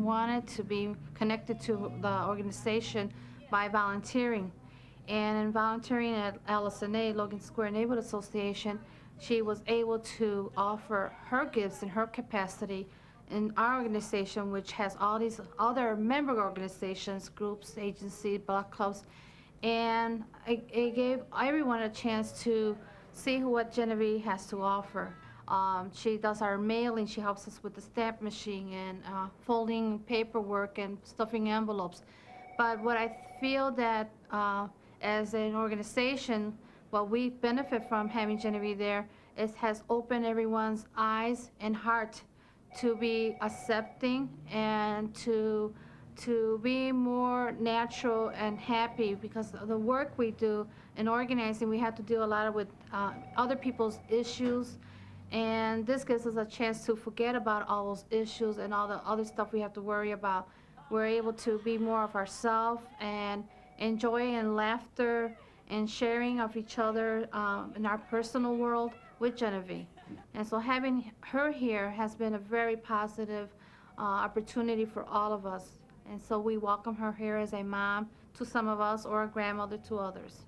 wanted to be connected to the organization by volunteering. And in volunteering at LSNA, Logan Square Neighborhood Association, she was able to offer her gifts in her capacity in our organization, which has all these other member organizations, groups, agencies, block clubs, and it gave everyone a chance to see what Genevieve has to offer. She does our mailing, she helps us with the stamp machine and folding paperwork and stuffing envelopes. But what I feel that as an organization, what we benefit from having Genevieve there is has opened everyone's eyes and heart to be accepting and to be more natural and happy, because the work we do in organizing, we have to deal a lot with other people's issues, and this gives us a chance to forget about all those issues and all the other stuff we have to worry about. We're able to be more of ourselves and enjoy and laughter and sharing of each other in our personal world with Genevieve. And so having her here has been a very positive opportunity for all of us. And so we welcome her here as a mom to some of us or a grandmother to others.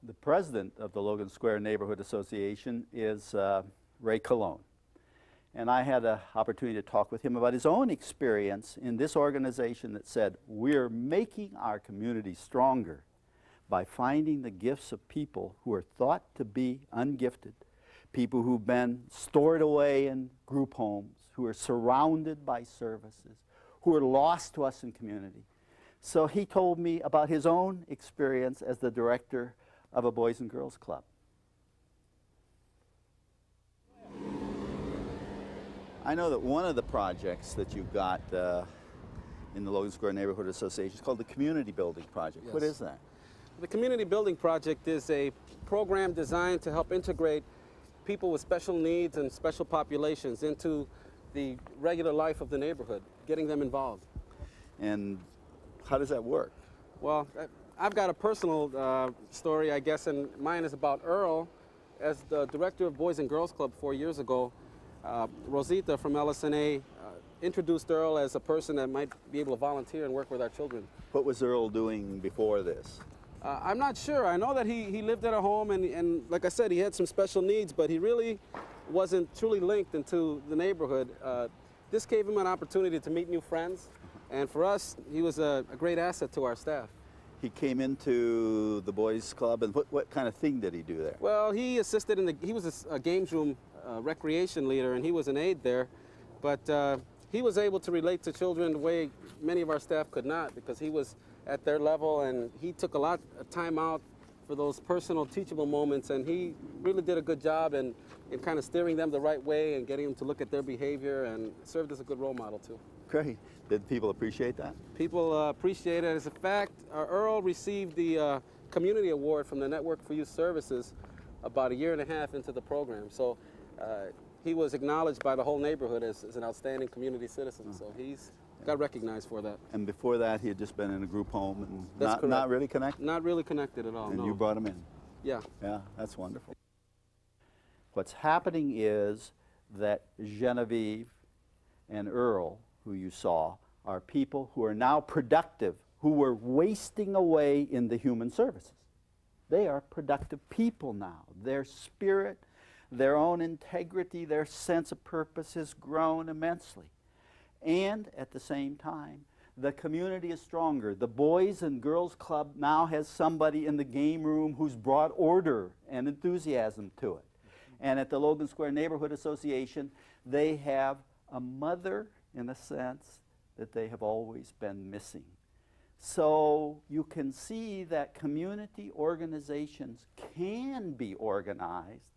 The president of the Logan Square Neighborhood Association is Ray Colon. And I had an opportunity to talk with him about his own experience in this organization that said, we're making our community stronger by finding the gifts of people who are thought to be ungifted, people who've been stored away in group homes, who are surrounded by services, who are lost to us in community. So he told me about his own experience as the director of a Boys and Girls Club. I know that one of the projects that you've got in the Logan Square Neighborhood Association is called the Community Building Project. Yes. What is that? The Community Building Project is a program designed to help integrate people with special needs and special populations into the regular life of the neighborhood, getting them involved. And how does that work? Well, I've got a personal story, I guess, and mine is about Earl. As the director of Boys and Girls Club 4 years ago, Rosita from LSNA introduced Earl as a person that might be able to volunteer and work with our children. What was Earl doing before this? I'm not sure. I know that he lived at a home, and like I said, he had some special needs, but he really wasn't truly linked into the neighborhood. This gave him an opportunity to meet new friends, and for us, he was a great asset to our staff. He came into the Boys Club, and what kind of thing did he do there? Well, he assisted in he was a games room recreation leader, and he was an aide there, but he was able to relate to children the way many of our staff could not, because he was at their level, and he took a lot of time out for those personal teachable moments, and he really did a good job in kind of steering them the right way and getting them to look at their behavior, and served as a good role model too. Great. Did people appreciate that? People appreciate it. As a fact, Earl received the Community Award from the Network for Youth Services about 1.5 years into the program. So he was acknowledged by the whole neighborhood as an outstanding community citizen. So he's got recognized for that. And before that, he had just been in a group home and not really connected? Not really connected at all, and no. You brought him in? Yeah. Yeah, that's wonderful. What's happening is that Genevieve and Earl, who you saw, are people who are now productive, who were wasting away in the human services. They are productive people now. Their spirit, their own integrity, their sense of purpose has grown immensely. And at the same time, the community is stronger. The Boys and Girls Club now has somebody in the game room who's brought order and enthusiasm to it. And at the Logan Square Neighborhood Association, they have a mother, in a sense, that they have always been missing. So you can see that community organizations can be organized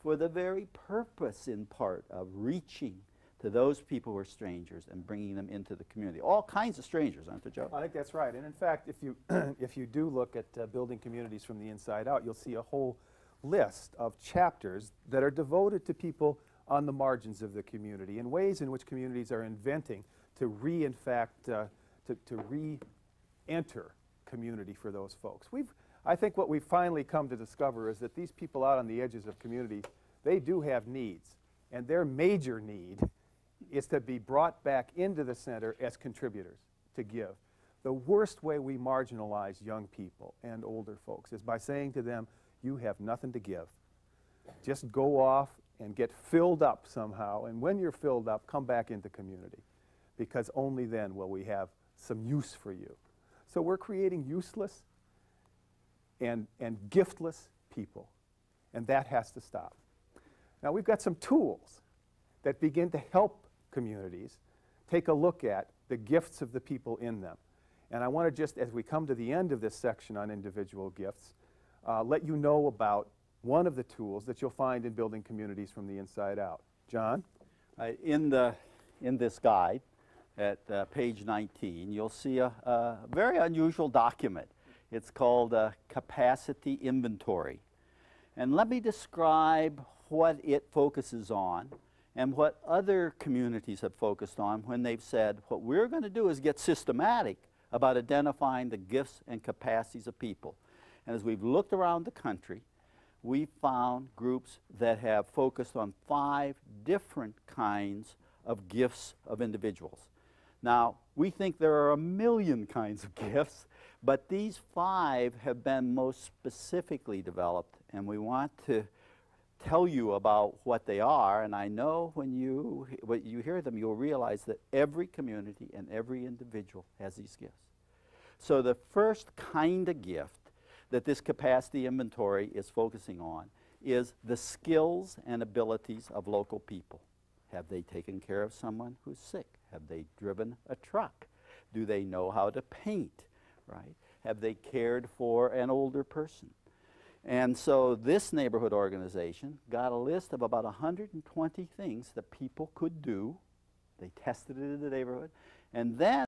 for the very purpose, in part, of reaching to those people who are strangers and bringing them into the community. All kinds of strangers, aren't there, Joe? I think that's right. And in fact, if you, if you do look at building communities from the inside out, you'll see a whole list of chapters that are devoted to people on the margins of the community, in ways in which communities are inventing to re-enter community for those folks. I think what we've finally come to discover is that these people out on the edges of communities, they do have needs, and their major need is to be brought back into the center as contributors to give. The worst way we marginalize young people and older folks is by saying to them, you have nothing to give. Just go off and get filled up somehow, and when you're filled up, come back into community, because only then will we have some use for you. So we're creating useless and giftless people, and that has to stop. Now we've got some tools that begin to help communities take a look at the gifts of the people in them. And I want to just, as we come to the end of this section on individual gifts, let you know about one of the tools that you'll find in building communities from the inside out. John? In this guide at page 19, you'll see a very unusual document. It's called a capacity inventory. And let me describe what it focuses on and what other communities have focused on when they've said, what we're going to do is get systematic about identifying the gifts and capacities of people. And as we've looked around the country, we found groups that have focused on 5 different kinds of gifts of individuals. Now, we think there are 1 million kinds of gifts, but these 5 have been most specifically developed, and we want to tell you about what they are. And I know when you hear them, you'll realize that every community and every individual has these gifts. So the first kind of gift that this capacity inventory is focusing on is the skills and abilities of local people. Have they taken care of someone who's sick? Have they driven a truck? Do they know how to paint, right? Have they cared for an older person? And so this neighborhood organization got a list of about 120 things that people could do. They tested it in the neighborhood, and then